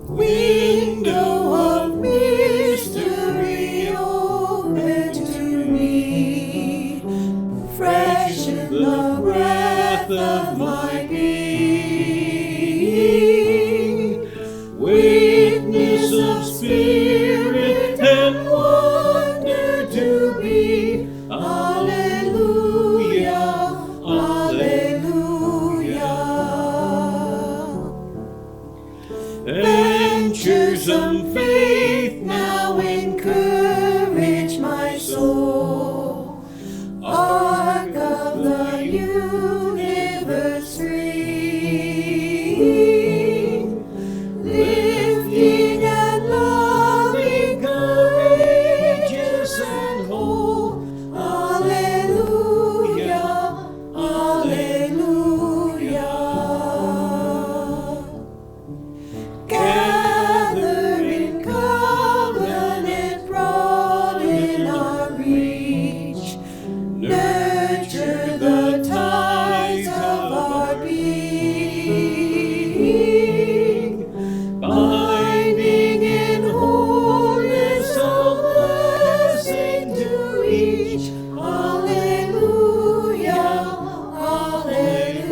Window of mystery open to me, freshen the breath of my being, witness of spirit and wonder to be. Alleluia, alleluia. Ventures of faith now encourage my soul. Ark of the universe free, lifting and loving, courageous and whole. Alleluia, alleluia. Gather in covenant, broaden our reach, nurture the ties of our being, binding in wholeness of blessing to each. Alleluia, alleluia.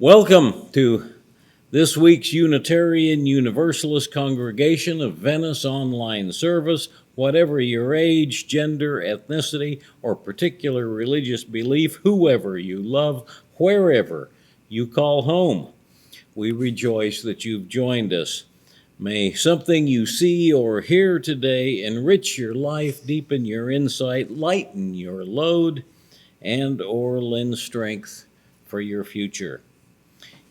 Welcome to this week's Unitarian Universalist Congregation of Venice online service. Whatever your age, gender, ethnicity, or particular religious belief, whoever you love, wherever you call home, we rejoice that you've joined us. May something you see or hear today enrich your life, deepen your insight, lighten your load, and or lend strength for your future.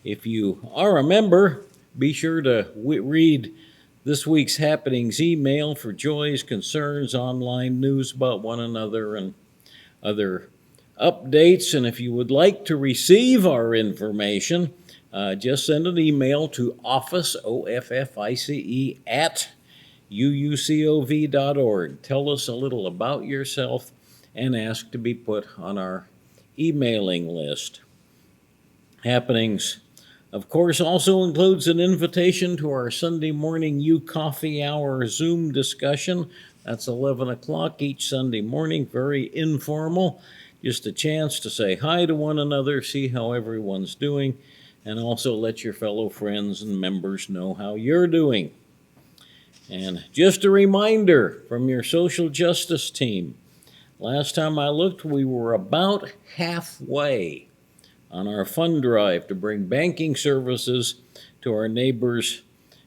If you are a member, be sure to read this week's happenings email for joys, concerns, online news about one another, and other updates. And if you would like to receive our information, just send an email to office, OFFICE, at uucov.org. Tell us a little about yourself and ask to be put on our emailing list. Happenings, of course, also includes an invitation to our Sunday morning U-Coffee Hour Zoom discussion. That's 11 o'clock each Sunday morning, very informal. Just a chance to say hi to one another, see how everyone's doing, and also let your fellow friends and members know how you're doing. And just a reminder from your social justice team, last time I looked, we were about halfway on our fund drive to bring banking services to our neighbors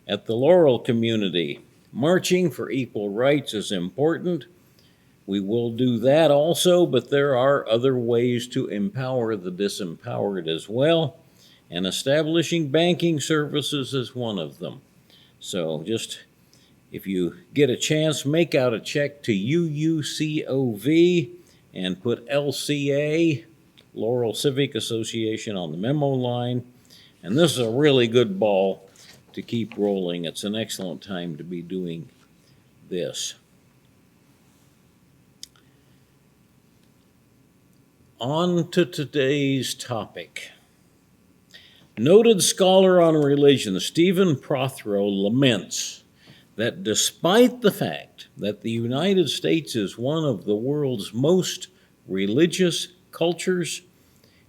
at the Laurel community. Marching for equal rights is important. We will do that also, but there are other ways to empower the disempowered as well, and establishing banking services is one of them. So just, if you get a chance, make out a check to UUCOV and put LCA, Laurel Civic Association, on the memo line. And this is a really good ball to keep rolling. It's an excellent time to be doing this. On to today's topic. Noted scholar on religion Stephen Prothero laments that despite the fact that the United States is one of the world's most religious cultures,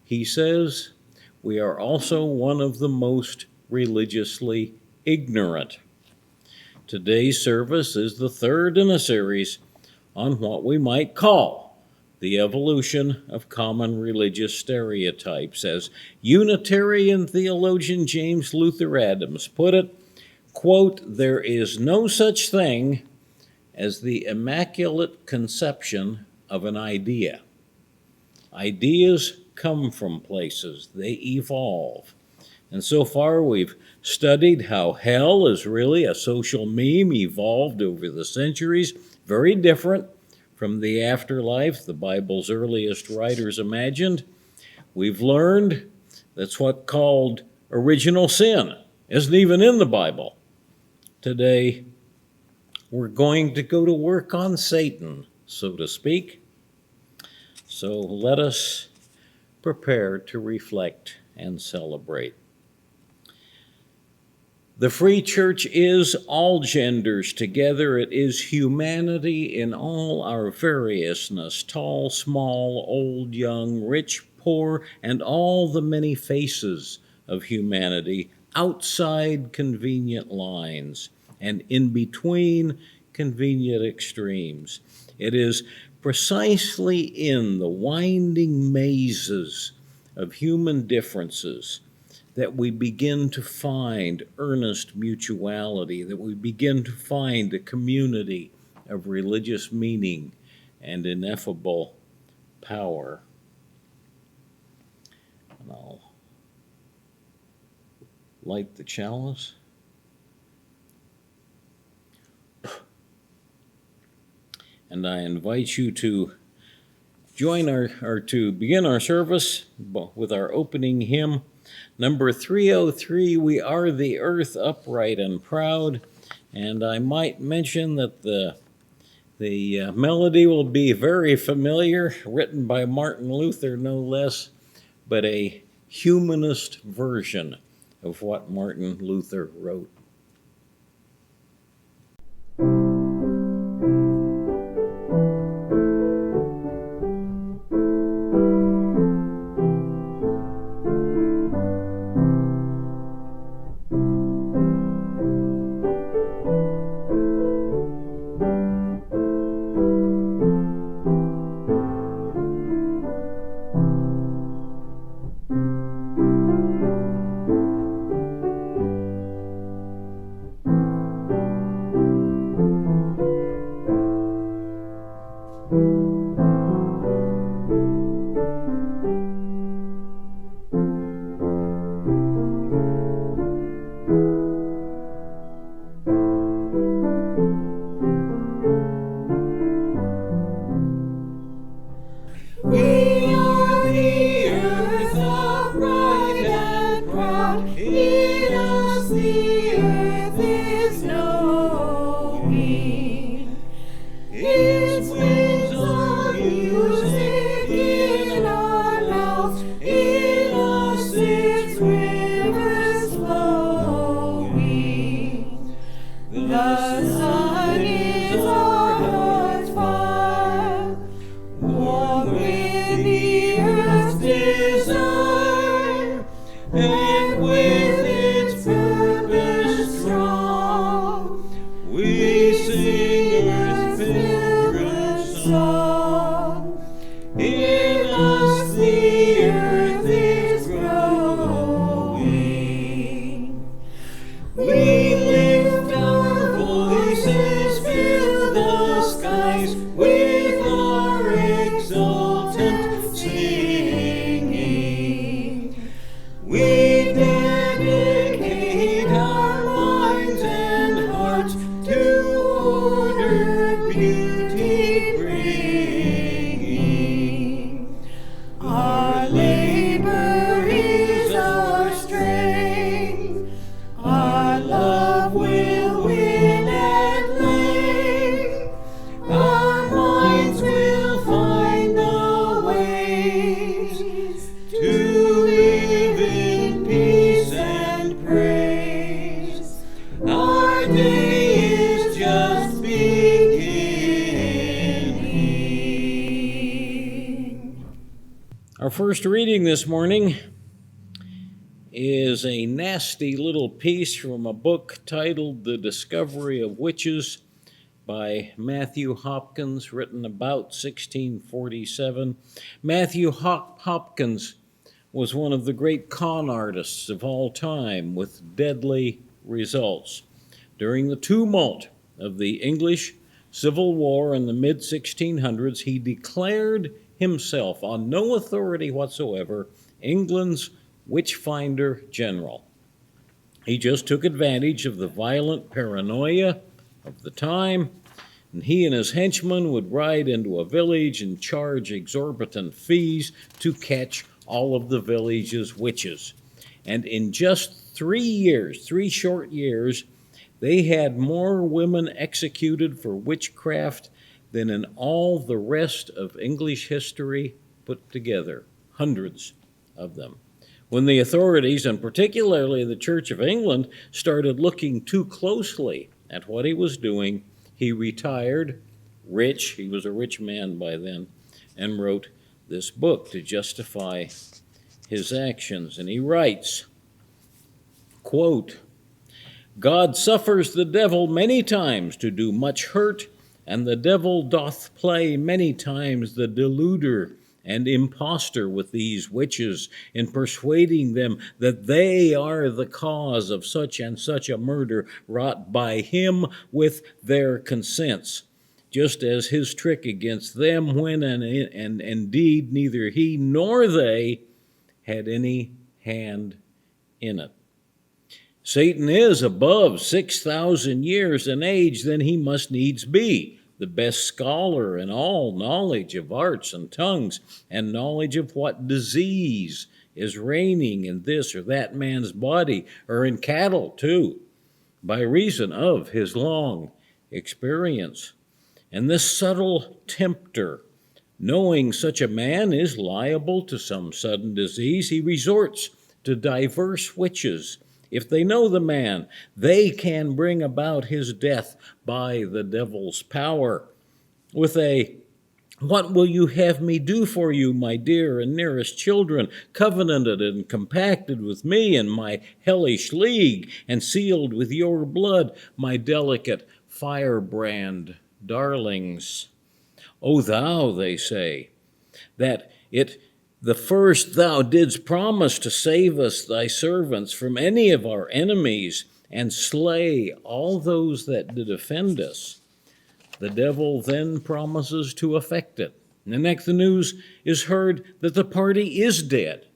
he says, we are also one of the most religiously ignorant. Today's service is the third in a series on what we might call the evolution of common religious stereotypes. As Unitarian theologian James Luther Adams put it, quote, there is no such thing as the immaculate conception of an idea. Ideas come from places, they evolve. And so far, we've studied how hell is really a social meme evolved over the centuries, very different from the afterlife the Bible's earliest writers imagined. We've learned that's what's called original sin isn't even in the Bible. Today, we're going to go to work on Satan, so to speak. So let us prepare to reflect and celebrate. The free church is all genders together. It is humanity in all our variousness, tall, small, old, young, rich, poor, and all the many faces of humanity outside convenient lines and in between convenient extremes. It is precisely in the winding mazes of human differences that we begin to find earnest mutuality, that we begin to find a community of religious meaning and ineffable power. And I'll light the chalice. And I invite you to join to begin our service with our opening hymn, number 303, We Are the Earth, Upright and Proud. And I might mention that the melody will be very familiar, written by Martin Luther, no less, but a humanist version of what Martin Luther wrote. Our first reading this morning is a nasty little piece from a book titled The Discovery of Witches by Matthew Hopkins, written about 1647. Matthew Hopkins was one of the great con artists of all time with deadly results. During the tumult of the English Civil War in the mid-1600s, he declared himself, on no authority whatsoever, England's witch-finder general. He just took advantage of the violent paranoia of the time, and he and his henchmen would ride into a village and charge exorbitant fees to catch all of the village's witches. And in just 3 years, 3 short years, they had more women executed for witchcraft than in all the rest of English history put together. Hundreds of them. When the authorities, and particularly the Church of England, started looking too closely at what he was doing, he retired, rich, he was a rich man by then, and wrote this book to justify his actions. And he writes, quote, God suffers the devil many times to do much hurt, and the devil doth play many times the deluder and impostor with these witches, in persuading them that they are the cause of such and such a murder wrought by him with their consents, just as his trick against them, when and indeed neither he nor they had any hand in it. Satan is above 6,000 years in age, then he must needs be the best scholar in all knowledge of arts and tongues, and knowledge of what disease is reigning in this or that man's body, or in cattle too, by reason of his long experience. And this subtle tempter, knowing such a man is liable to some sudden disease, he resorts to diverse witches. If they know the man, they can bring about his death by the devil's power. With a, what will you have me do for you, my dear and nearest children, covenanted and compacted with me in my hellish league, and sealed with your blood, my delicate firebrand darlings? O thou, they say, that the first thou didst promise to save us, thy servants, from any of our enemies, and slay all those that did offend us. The devil then promises to effect it. And the next the news is heard that the party is dead.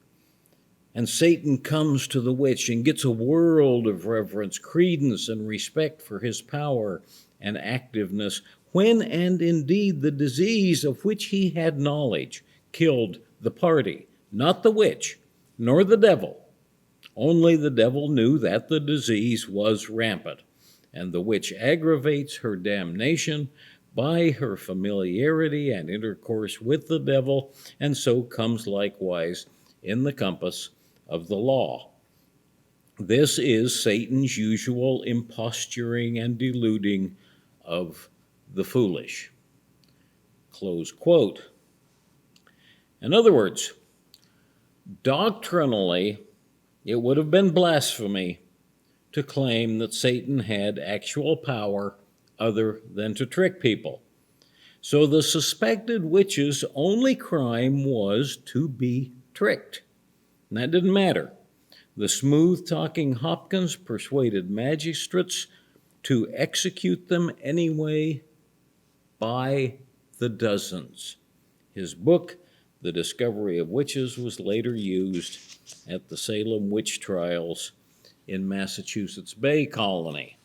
And Satan comes to the witch and gets a world of reverence, credence, and respect for his power and activeness, when and indeed the disease of which he had knowledge killed the party, not the witch, nor the devil. Only the devil knew that the disease was rampant, and the witch aggravates her damnation by her familiarity and intercourse with the devil, and so comes likewise in the compass of the law. This is Satan's usual imposturing and deluding of the foolish. Close quote. In other words, doctrinally, it would have been blasphemy to claim that Satan had actual power other than to trick people. So the suspected witch's only crime was to be tricked. And that didn't matter. The smooth-talking Hopkins persuaded magistrates to execute them anyway by the dozens. His book, The Discovery of Witches, was later used at the Salem witch trials in Massachusetts Bay Colony.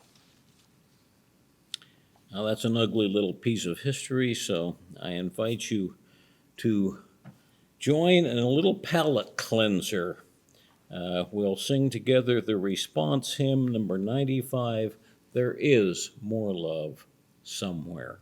Now that's an ugly little piece of history, so I invite you to join in a little palate cleanser. We'll sing together the response hymn, number 95, There Is More Love Somewhere.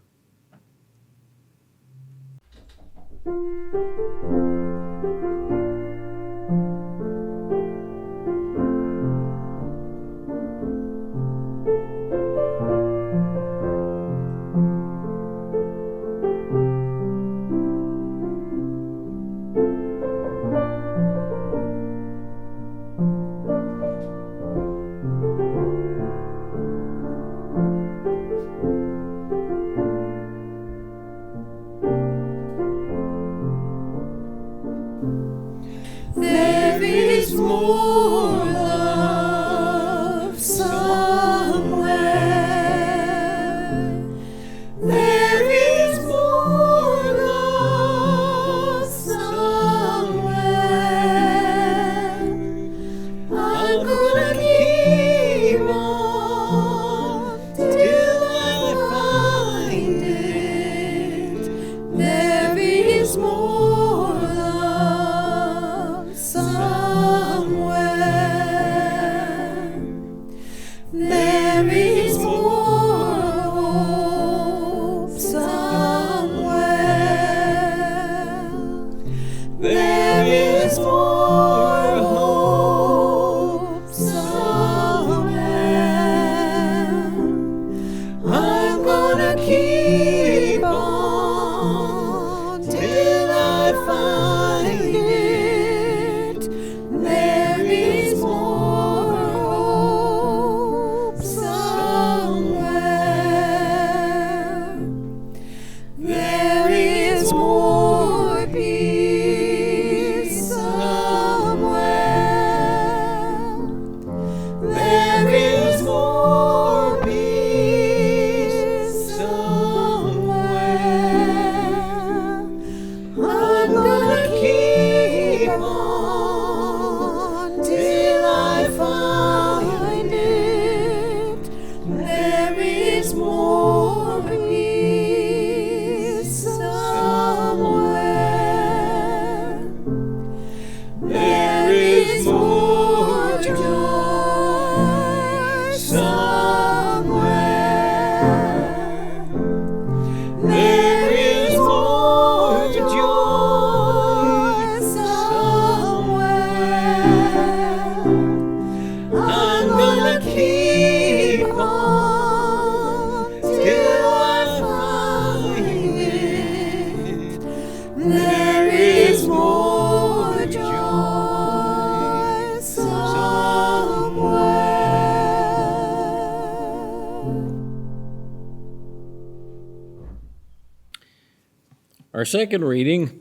Our second reading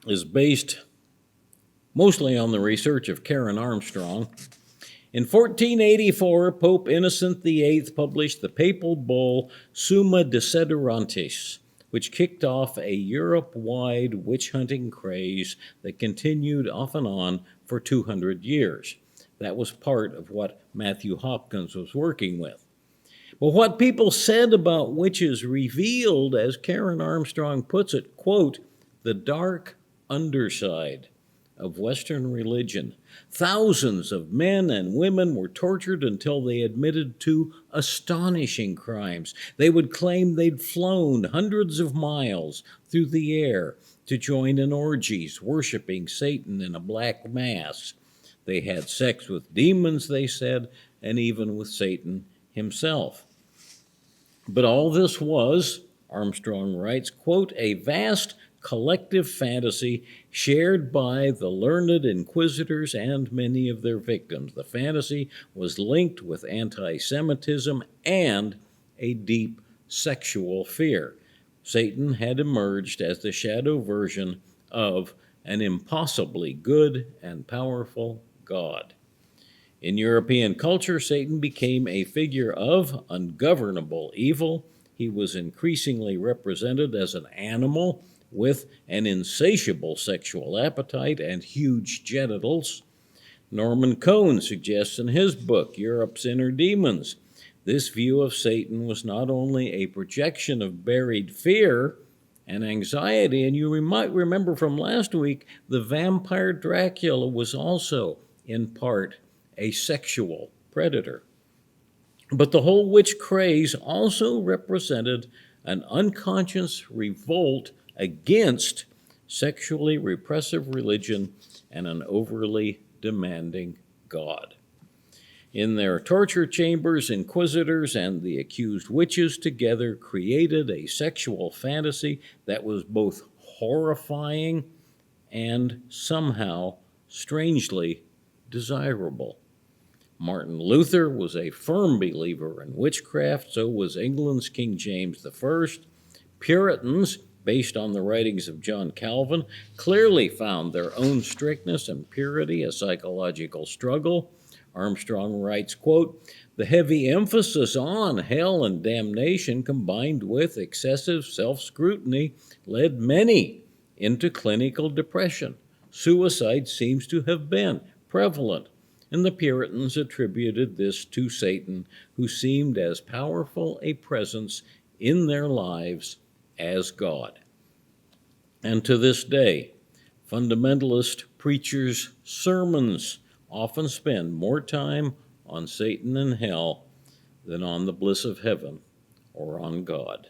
is based mostly on the research of Karen Armstrong. In 1484, Pope Innocent VIII published the papal bull Summa Desiderantis, which kicked off a Europe-wide witch-hunting craze that continued off and on for 200 years. That was part of what Matthew Hopkins was working with. But what people said about witches revealed, as Karen Armstrong puts it, quote, the dark underside of Western religion. Thousands of men and women were tortured until they admitted to astonishing crimes. They would claim they'd flown hundreds of miles through the air to join in orgies, worshiping Satan in a black mass. They had sex with demons, they said, and even with Satan himself. But all this was, Armstrong writes, quote, a vast collective fantasy shared by the learned inquisitors and many of their victims. The fantasy was linked with anti-Semitism and a deep sexual fear. Satan had emerged as the shadow version of an impossibly good and powerful God. In European culture, Satan became a figure of ungovernable evil. He was increasingly represented as an animal with an insatiable sexual appetite and huge genitals. Norman Cohn suggests in his book, Europe's Inner Demons, this view of Satan was not only a projection of buried fear and anxiety, and you might remember from last week, the vampire Dracula was also, in part, a sexual predator. But the whole witch craze also represented an unconscious revolt against sexually repressive religion and an overly demanding God. In their torture chambers, inquisitors and the accused witches together created a sexual fantasy that was both horrifying and somehow strangely desirable. Martin Luther was a firm believer in witchcraft, so was England's King James I. Puritans, based on the writings of John Calvin, clearly found their own strictness and purity a psychological struggle. Armstrong writes, quote, the heavy emphasis on hell and damnation combined with excessive self-scrutiny led many into clinical depression. Suicide seems to have been prevalent, and the Puritans attributed this to Satan, who seemed as powerful a presence in their lives as God. And to this day, fundamentalist preachers' sermons often spend more time on Satan and hell than on the bliss of heaven or on God.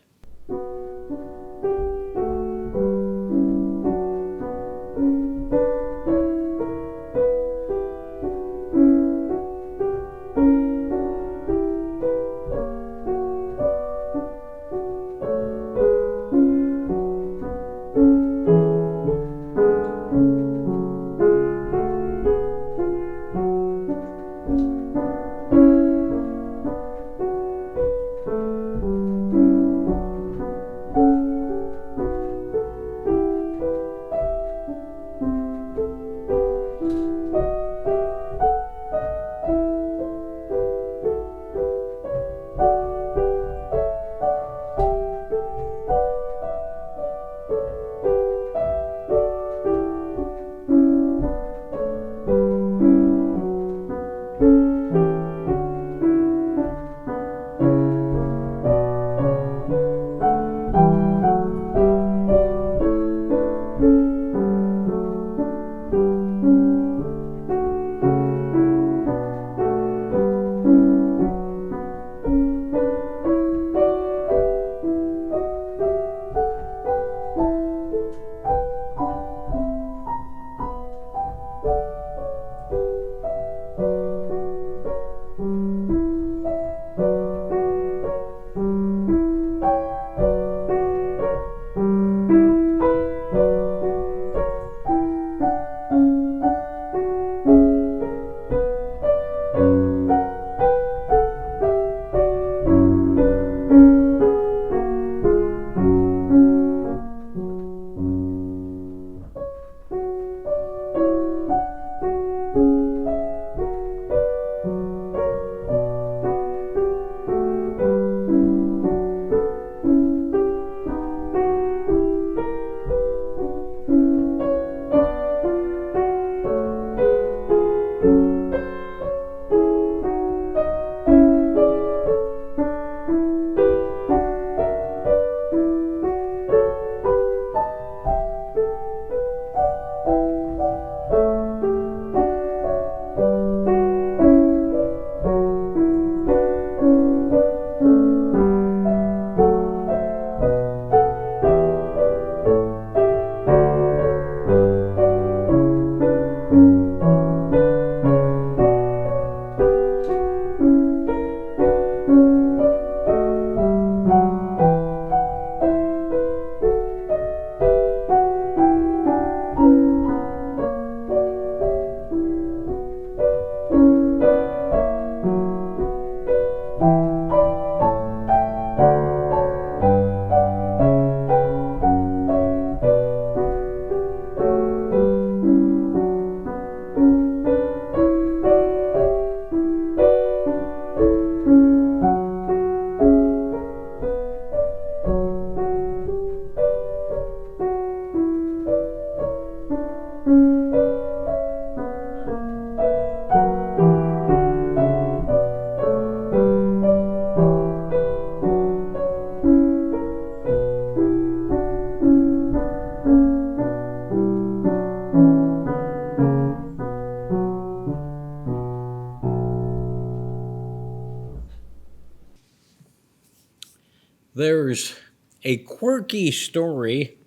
There's a quirky story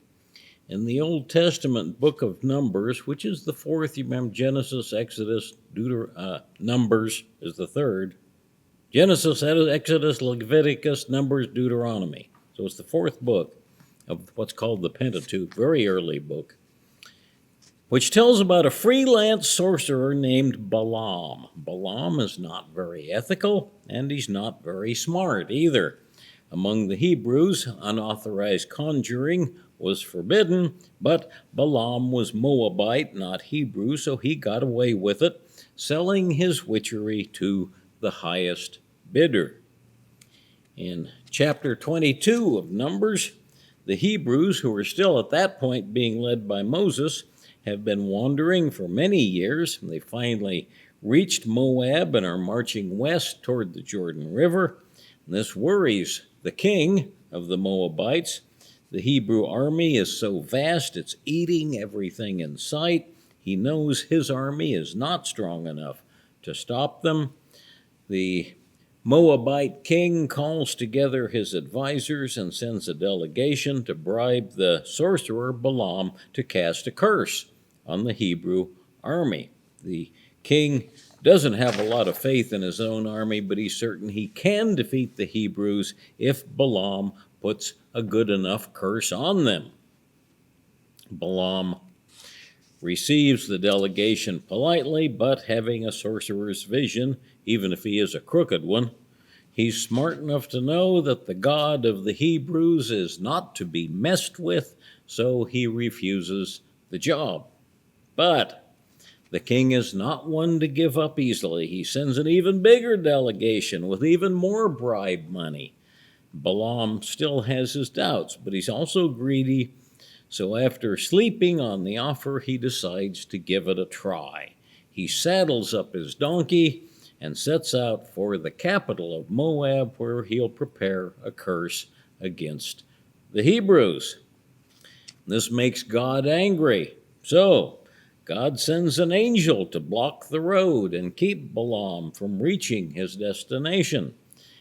in the Old Testament book of Numbers, which is the fourth. You remember Genesis, Exodus, Numbers is the third. Genesis, Exodus, Leviticus, Numbers, Deuteronomy. So it's the fourth book of what's called the Pentateuch, very early book, which tells about a freelance sorcerer named Balaam. Balaam is not very ethical, and he's not very smart either. Among the Hebrews, unauthorized conjuring was forbidden, but Balaam was Moabite, not Hebrew, so he got away with it, selling his witchery to the highest bidder. In chapter 22 of Numbers, the Hebrews, who were still at that point being led by Moses, have been wandering for many years. They finally reached Moab and are marching west toward the Jordan River. This worries the king of the Moabites. The Hebrew army is so vast it's eating everything in sight. He knows his army is not strong enough to stop them. The Moabite king calls together his advisors and sends a delegation to bribe the sorcerer Balaam to cast a curse on the Hebrew army. The king doesn't have a lot of faith in his own army, but he's certain he can defeat the Hebrews if Balaam puts a good enough curse on them. Balaam receives the delegation politely, but having a sorcerer's vision, even if he is a crooked one, he's smart enough to know that the God of the Hebrews is not to be messed with, so he refuses the job. But the king is not one to give up easily. He sends an even bigger delegation with even more bribe money. Balaam still has his doubts, but he's also greedy. So after sleeping on the offer, he decides to give it a try. He saddles up his donkey and sets out for the capital of Moab, where he'll prepare a curse against the Hebrews. This makes God angry. So God sends an angel to block the road and keep Balaam from reaching his destination.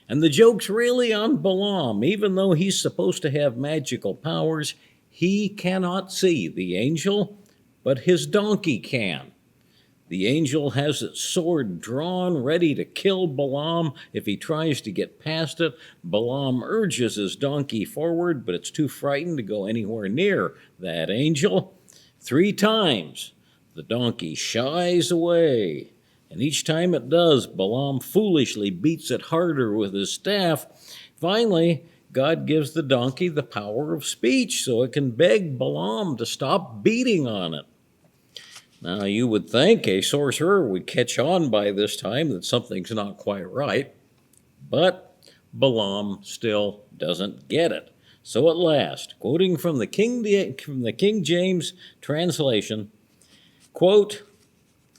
And the joke's really on Balaam. Even though he's supposed to have magical powers, he cannot see the angel, but his donkey can. The angel has its sword drawn, ready to kill Balaam if he tries to get past it. Balaam urges his donkey forward, but it's too frightened to go anywhere near that angel. 3 times, the donkey shies away, and each time it does, Balaam foolishly beats it harder with his staff. Finally, God gives the donkey the power of speech so it can beg Balaam to stop beating on it. Now, you would think a sorcerer would catch on by this time that something's not quite right, but Balaam still doesn't get it. So at last, quoting from the King James translation, quote,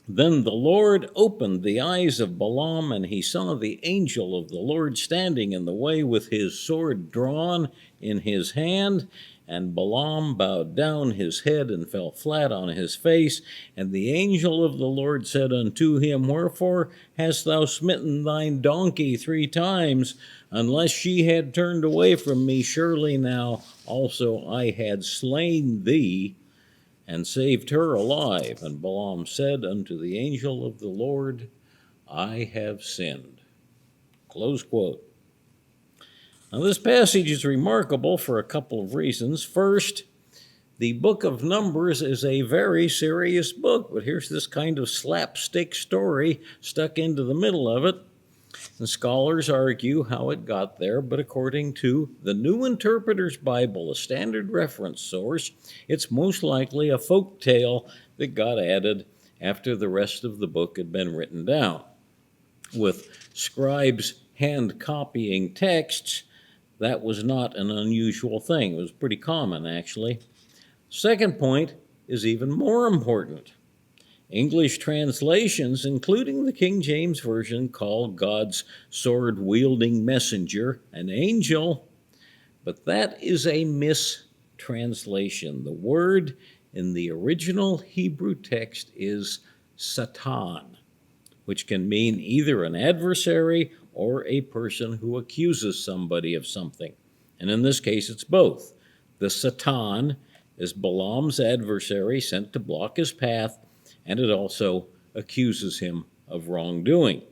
"Then the Lord opened the eyes of Balaam, and he saw the angel of the Lord standing in the way with his sword drawn in his hand. And Balaam bowed down his head and fell flat on his face. And the angel of the Lord said unto him, Wherefore hast thou smitten thine donkey 3 times? Unless she had turned away from me, surely now also I had slain thee, and saved her alive. And Balaam said unto the angel of the Lord, I have sinned." Close quote. Now, this passage is remarkable for a couple of reasons. First, the book of Numbers is a very serious book, but here's this kind of slapstick story stuck into the middle of it. And scholars argue how it got there, but according to the New Interpreter's Bible, a standard reference source, it's most likely a folk tale that got added after the rest of the book had been written down. With scribes hand copying texts, that was not an unusual thing. It was pretty common, actually. Second point is even more important. English translations, including the King James Version, call God's sword-wielding messenger an angel, but that is a mistranslation. The word in the original Hebrew text is Satan, which can mean either an adversary or a person who accuses somebody of something. And in this case, it's both. The Satan is Balaam's adversary sent to block his path, and it also accuses him of wrongdoing,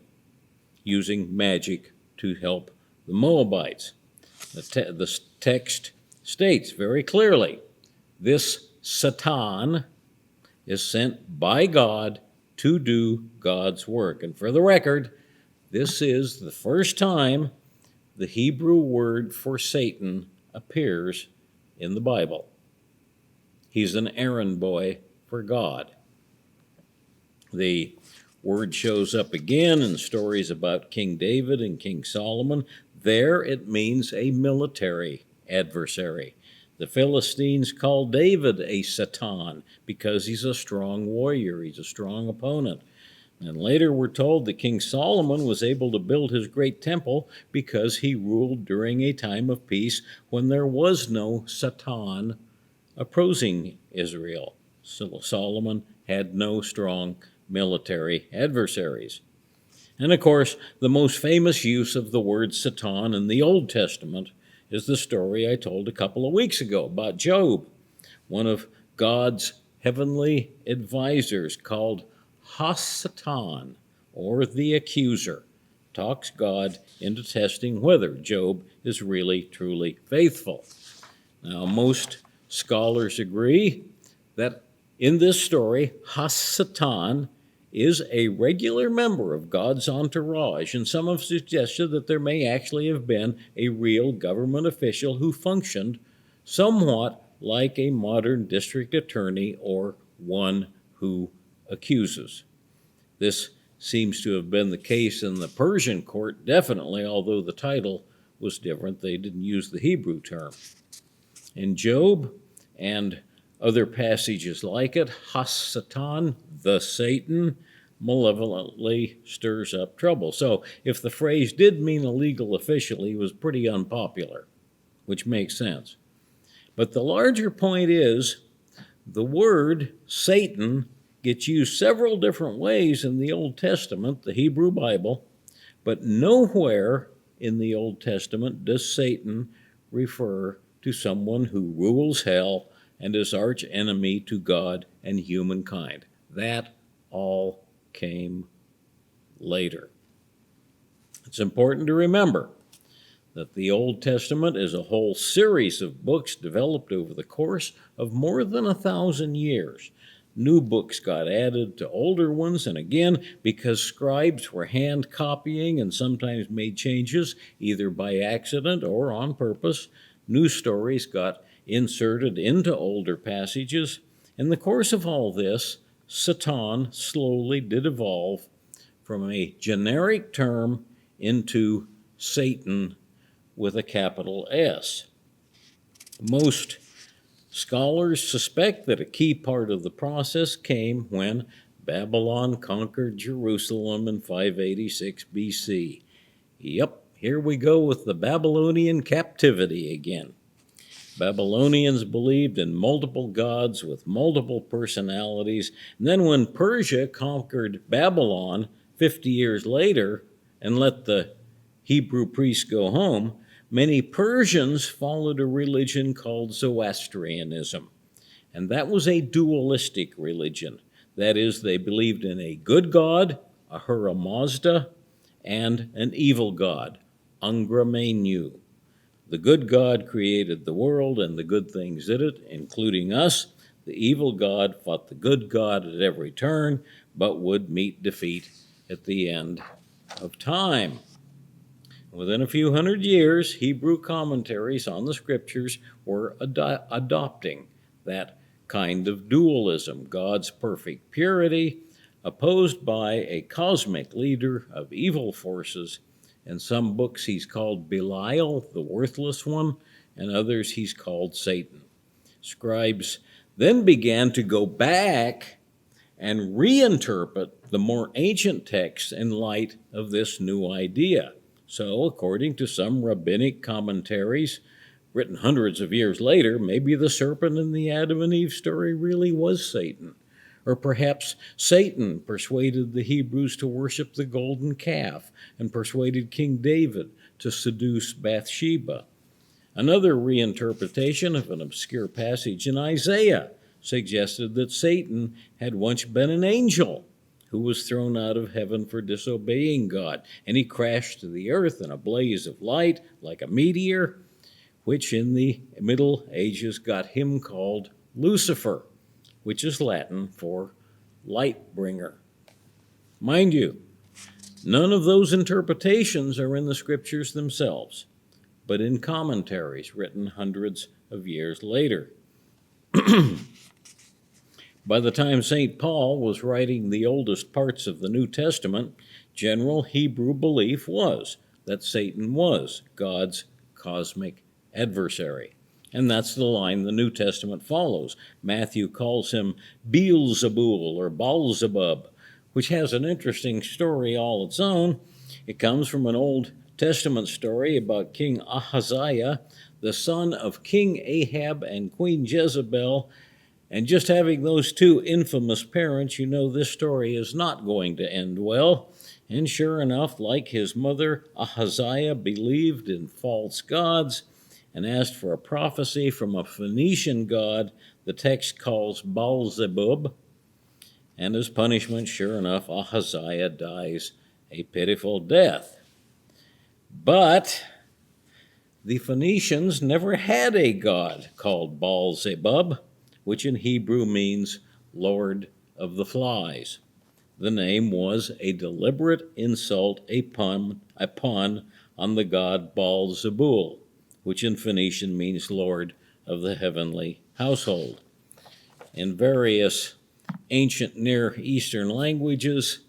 using magic to help the Moabites. The text states very clearly, this Satan is sent by God to do God's work. And for the record, this is the first time the Hebrew word for Satan appears in the Bible. He's an errand boy for God. The word shows up again in stories about King David and King Solomon. There it means a military adversary. The Philistines call David a Satan because he's a strong warrior, he's a strong opponent. And later we're told that King Solomon was able to build his great temple because he ruled during a time of peace when there was no Satan opposing Israel. So Solomon had no strong military adversaries. And of course, the most famous use of the word Satan in the Old Testament is the story I told a couple of weeks ago about Job, one of God's heavenly advisors called Satan, or the accuser, talks God into testing whether Job is really, truly faithful. Now, most scholars agree that in this story, Satan is a regular member of God's entourage, and some have suggested that there may actually have been a real government official who functioned somewhat like a modern district attorney or one who accuses. This seems to have been the case in the Persian court, definitely, although the title was different. They didn't use the Hebrew term. In Job and other passages like it, Satan, the Satan, malevolently stirs up trouble. So if the phrase did mean a legal official, he was pretty unpopular, which makes sense. But the larger point is the word Satan gets used several different ways in the Old Testament, the Hebrew Bible, but nowhere in the Old Testament does Satan refer to someone who rules hell and is arch enemy to God and humankind. That all came later. It's important to remember that the Old Testament is a whole series of books developed over the course of more than 1,000 years. New books got added to older ones, and again, because scribes were hand copying and sometimes made changes, either by accident or on purpose, new stories got inserted into older passages. In the course of all this, Satan slowly did evolve from a generic term into Satan with a capital S. Most scholars suspect that a key part of the process came when Babylon conquered Jerusalem in 586 BC. Yep, here we go with the Babylonian captivity again. Babylonians believed in multiple gods with multiple personalities. And then when Persia conquered Babylon 50 years later and let the Hebrew priests go home, many Persians followed a religion called Zoroastrianism. And that was a dualistic religion. That is, they believed in a good god, Ahura Mazda, and an evil god, Angra Mainyu. The good God created the world and the good things in it, including us. The evil God fought the good God at every turn, but would meet defeat at the end of time. Within a few hundred years, Hebrew commentaries on the Scriptures were adopting that kind of dualism, God's perfect purity, opposed by a cosmic leader of evil forces. In some books, he's called Belial, the worthless one, and others he's called Satan. Scribes then began to go back and reinterpret the more ancient texts in light of this new idea. So, according to some rabbinic commentaries, written hundreds of years later, maybe the serpent in the Adam and Eve story really was Satan. Or perhaps Satan persuaded the Hebrews to worship the golden calf and persuaded King David to seduce Bathsheba. Another reinterpretation of an obscure passage in Isaiah suggested that Satan had once been an angel who was thrown out of heaven for disobeying God, and he crashed to the earth in a blaze of light like a meteor, which in the Middle Ages got him called Lucifer, which is Latin for light bringer. Mind you, none of those interpretations are in the scriptures themselves, but in commentaries written hundreds of years later. By the time St. Paul was writing the oldest parts of the New Testament, general Hebrew belief was that Satan was God's cosmic adversary. And that's the line the New Testament follows. Matthew calls him Beelzebul or Baalzebub, which has an interesting story all its own. It comes from an Old Testament story about King Ahaziah, the son of King Ahab and Queen Jezebel. And just having those two infamous parents, you know this story is not going to end well. And sure enough, like his mother, Ahaziah believed in false gods and asked for a prophecy from a Phoenician god the text calls Baalzebub. And as punishment, sure enough, Ahaziah dies a pitiful death. But the Phoenicians never had a god called Baalzebub, which in Hebrew means Lord of the Flies. The name was a deliberate insult, a pun on the god Baal-zebul, which in Phoenician means Lord of the heavenly household. In various ancient Near Eastern languages,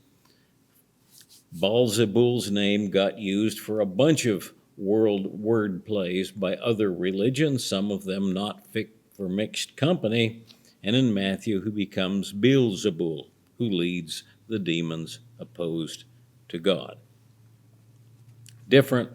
Baal-zebul's name got used for a bunch of world word plays by other religions, some of them not fit for mixed company, and in Matthew, who becomes Beelzebul, who leads the demons opposed to God. Different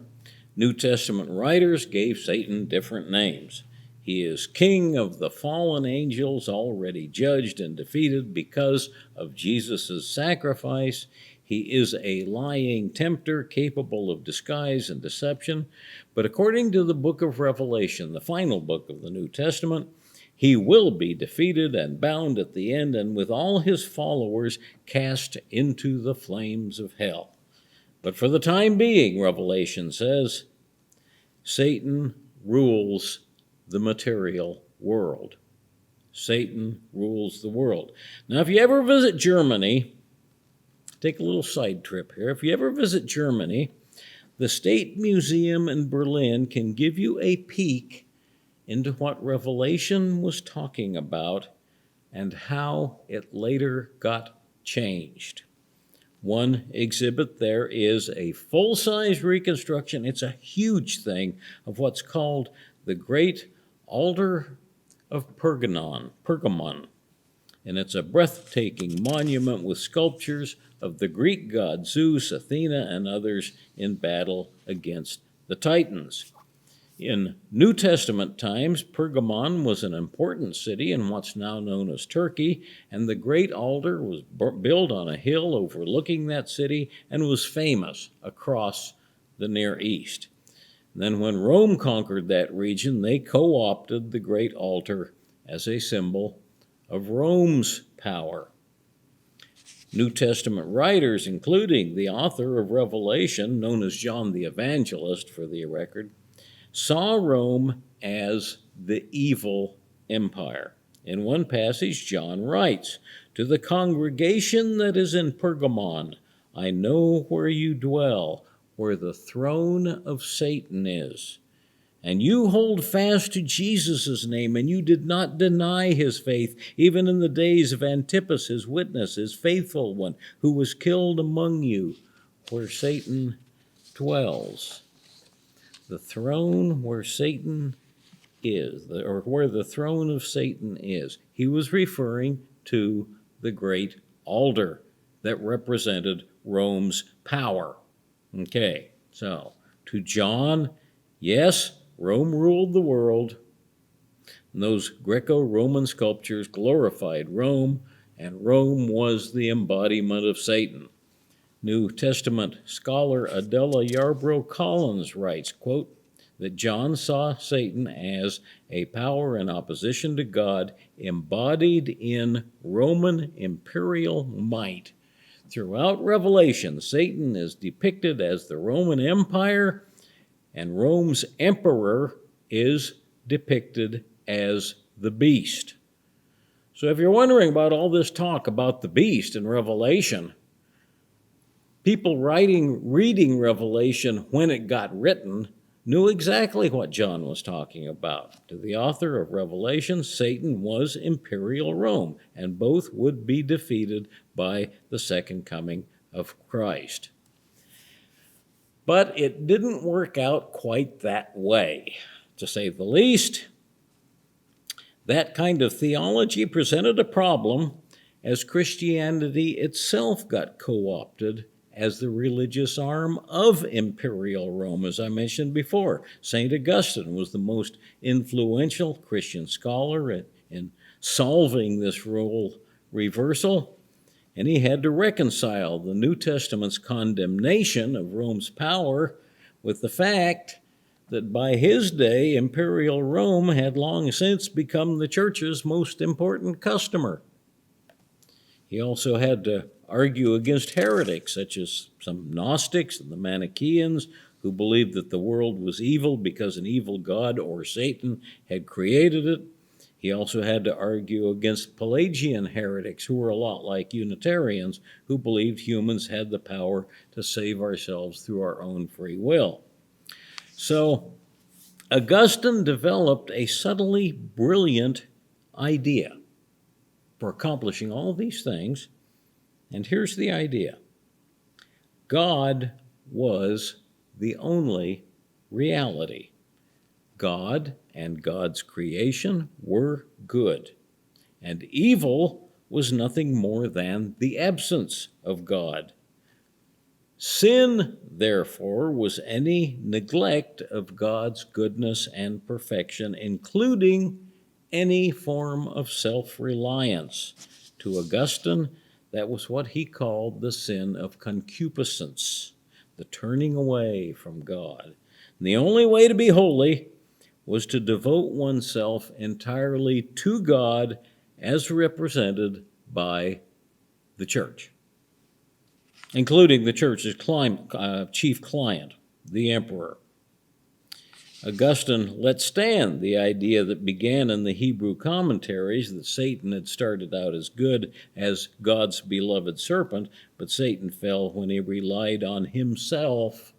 New Testament writers gave Satan different names. He is king of the fallen angels, already judged and defeated because of Jesus' sacrifice. He is a lying tempter capable of disguise and deception. But according to the book of Revelation, the final book of the New Testament, he will be defeated and bound at the end, and with all his followers cast into the flames of hell. But for the time being, Revelation says, Satan rules the material world. Satan rules the world. Now, if you ever visit Germany, take a little side trip here. If you ever visit Germany, the State Museum in Berlin can give you a peek into what Revelation was talking about and how it later got changed. One exhibit there is a full-size reconstruction, it's a huge thing, of what's called the Great Altar of Pergamon. And it's a breathtaking monument with sculptures of the Greek god Zeus, Athena, and others in battle against the Titans. In New Testament times, Pergamon was an important city in what's now known as Turkey, and the great altar was built on a hill overlooking that city and was famous across the Near East. And then when Rome conquered that region, they co-opted the great altar as a symbol of Rome's power. New Testament writers, including the author of Revelation, known as John the Evangelist for the record, saw Rome as the evil empire. In one passage, John writes, "To the congregation that is in Pergamon, I know where you dwell, where the throne of Satan is. And you hold fast to Jesus' name, and you did not deny his faith, even in the days of Antipas, his witness, his faithful one, who was killed among you, where Satan dwells." The throne where Satan is, or where the throne of Satan is. He was referring to the great altar that represented Rome's power. Okay, so to John, yes, Rome ruled the world. And those Greco-Roman sculptures glorified Rome, and Rome was the embodiment of Satan. New Testament scholar Adela Yarbrough Collins writes, quote, that John saw Satan as a power in opposition to God, embodied in Roman imperial might. Throughout Revelation, Satan is depicted as the Roman Empire, and Rome's emperor is depicted as the beast. So if you're wondering about all this talk about the beast in Revelation, people reading Revelation when it got written knew exactly what John was talking about. To the author of Revelation, Satan was imperial Rome, and both would be defeated by the second coming of Christ. But it didn't work out quite that way, to say the least. That kind of theology presented a problem as Christianity itself got co-opted as the religious arm of imperial Rome. As I mentioned before, St. Augustine was the most influential Christian scholar in solving this role reversal, and he had to reconcile the New Testament's condemnation of Rome's power with the fact that by his day, imperial Rome had long since become the church's most important customer. He also had to argue against heretics, such as some Gnostics and the Manichaeans, who believed that the world was evil because an evil god or Satan had created it. He also had to argue against Pelagian heretics, who were a lot like Unitarians, who believed humans had the power to save ourselves through our own free will. So Augustine developed a subtly brilliant idea for accomplishing all these things. And here's the idea. God was the only reality. God and God's creation were good, and evil was nothing more than the absence of God. Sin, therefore, was any neglect of God's goodness and perfection, including any form of self-reliance. To Augustine, that was what he called the sin of concupiscence, the turning away from God. And the only way to be holy was to devote oneself entirely to God as represented by the church, including the church's chief client, the emperor. Augustine let stand the idea that began in the Hebrew commentaries that Satan had started out as good, as God's beloved serpent, but Satan fell when he relied on himself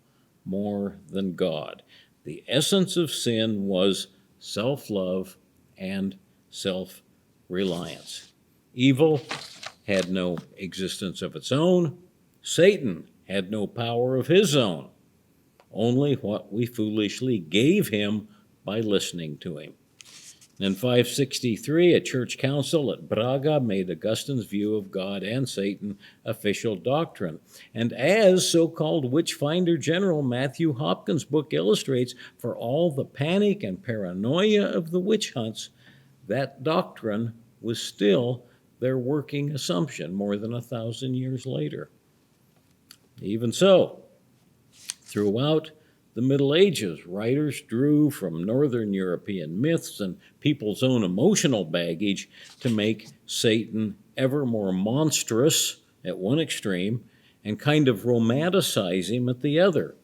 more than God. The essence of sin was self-love and self-reliance. Evil had no existence of its own. Satan had no power of his own, only what we foolishly gave him by listening to him. In 563, a church council at Braga made Augustine's view of God and Satan official doctrine. And as so-called witch-finder General Matthew Hopkins' book illustrates, for all the panic and paranoia of the witch hunts, that doctrine was still their working assumption more than 1,000 years later. Even so, throughout the Middle Ages, writers drew from Northern European myths and people's own emotional baggage to make Satan ever more monstrous at one extreme and kind of romanticize him at the other.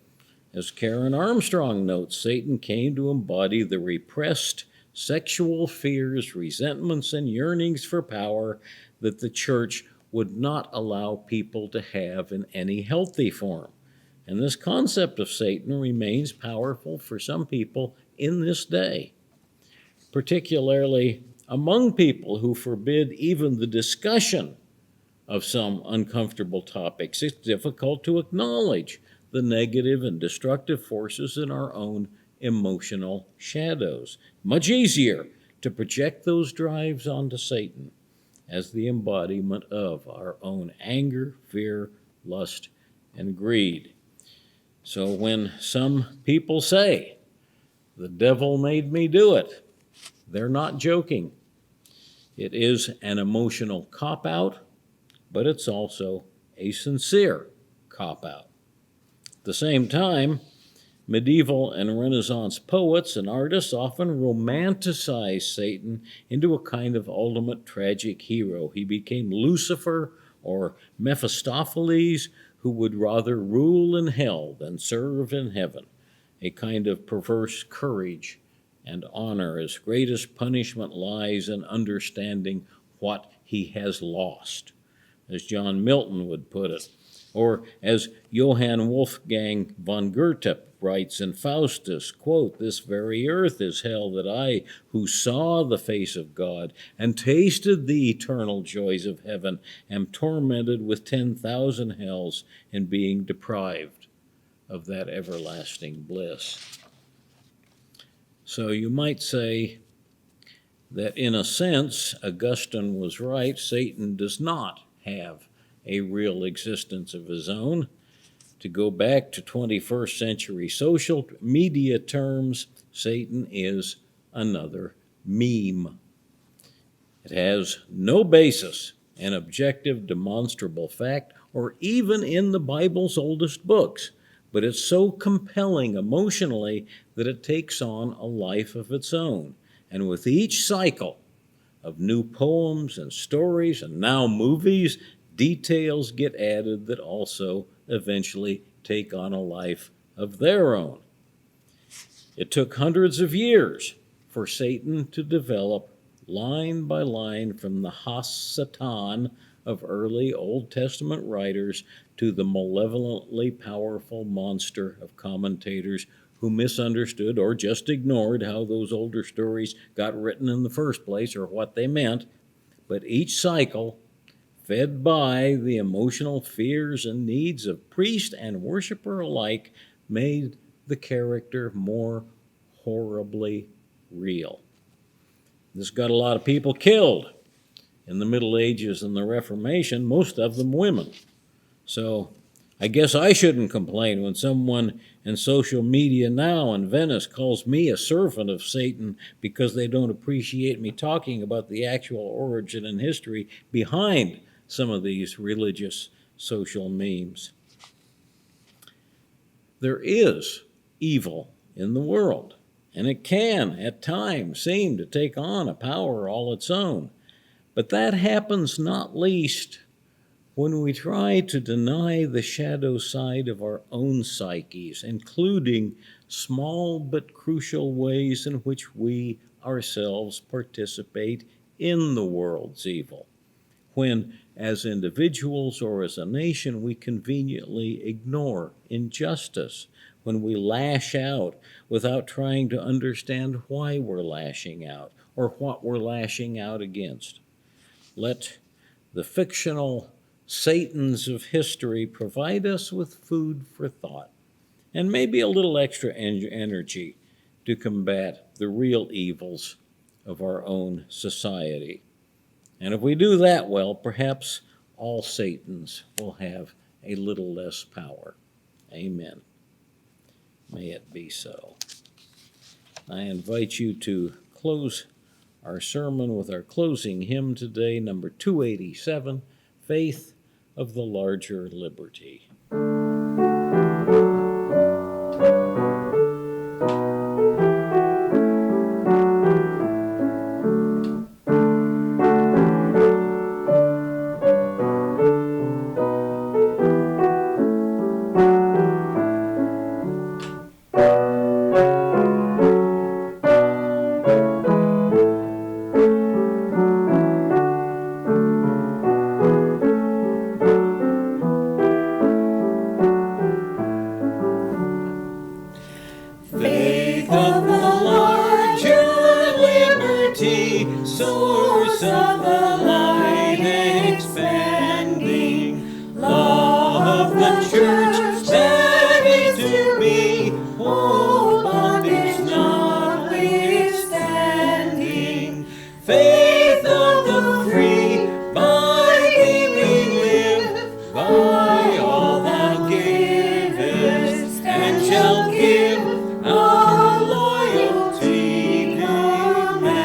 As Karen Armstrong notes, Satan came to embody the repressed sexual fears, resentments, and yearnings for power that the church would not allow people to have in any healthy form. And this concept of Satan remains powerful for some people in this day, particularly among people who forbid even the discussion of some uncomfortable topics. It's difficult to acknowledge the negative and destructive forces in our own emotional shadows. Much easier to project those drives onto Satan as the embodiment of our own anger, fear, lust, and greed. So when some people say, the devil made me do it, they're not joking. It is an emotional cop-out, but it's also a sincere cop-out. At the same time, Medieval and Renaissance poets and artists often romanticized Satan into a kind of ultimate tragic hero. He became Lucifer or Mephistopheles, who would rather rule in hell than serve in heaven, a kind of perverse courage and honor. His greatest punishment lies in understanding what he has lost, as John Milton would put it, or as Johann Wolfgang von Goethe writes in Faustus, quote, "This very earth is hell, that I, who saw the face of God and tasted the eternal joys of heaven, am tormented with 10,000 hells in being deprived of that everlasting bliss." So you might say that in a sense, Augustine was right. Satan does not have a real existence of his own. To go back to 21st century social media terms, Satan is another meme. It has no basis in objective, demonstrable fact, or even in the Bible's oldest books, but it's so compelling emotionally that it takes on a life of its own. And with each cycle of new poems and stories, and now movies, details get added that also eventually take on a life of their own. It took hundreds of years for Satan to develop line by line from the Has-Satan of early Old Testament writers to the malevolently powerful monster of commentators who misunderstood or just ignored how those older stories got written in the first place or what they meant. But each cycle, fed by the emotional fears and needs of priest and worshiper alike, made the character more horribly real. This got a lot of people killed in the Middle Ages and the Reformation, most of them women. So I guess I shouldn't complain when someone in social media now in Venice calls me a servant of Satan because they don't appreciate me talking about the actual origin and history behind some of these religious social memes. There is evil in the world, and it can, at times, seem to take on a power all its own. But that happens not least when we try to deny the shadow side of our own psyches, including small but crucial ways in which we ourselves participate in the world's evil. When, as individuals or as a nation, we conveniently ignore injustice, when we lash out without trying to understand why we're lashing out or what we're lashing out against. Let the fictional Satans of history provide us with food for thought and maybe a little extra energy to combat the real evils of our own society. And if we do that well, perhaps all Satans will have a little less power. Amen. May it be so. I invite you to close our sermon with our closing hymn today, number 287, Faith of the Larger Liberty. Faith of the larger liberty, source of the light expanding, law of the church that is to be, whole bondage notwithstanding. Faith of the free, by thee we live, by all thou givest, and shall give our loyalty demanding.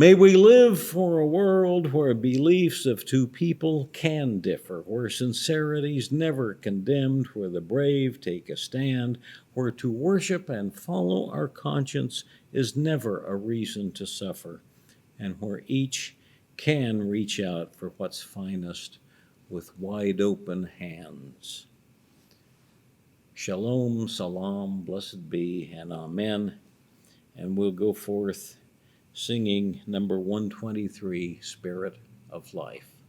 May we live for a world where beliefs of two people can differ, where sincerity's never condemned, where the brave take a stand, where to worship and follow our conscience is never a reason to suffer, and where each can reach out for what's finest with wide open hands. Shalom, salam, blessed be, and amen. And we'll go forth singing number 123, Spirit of Life.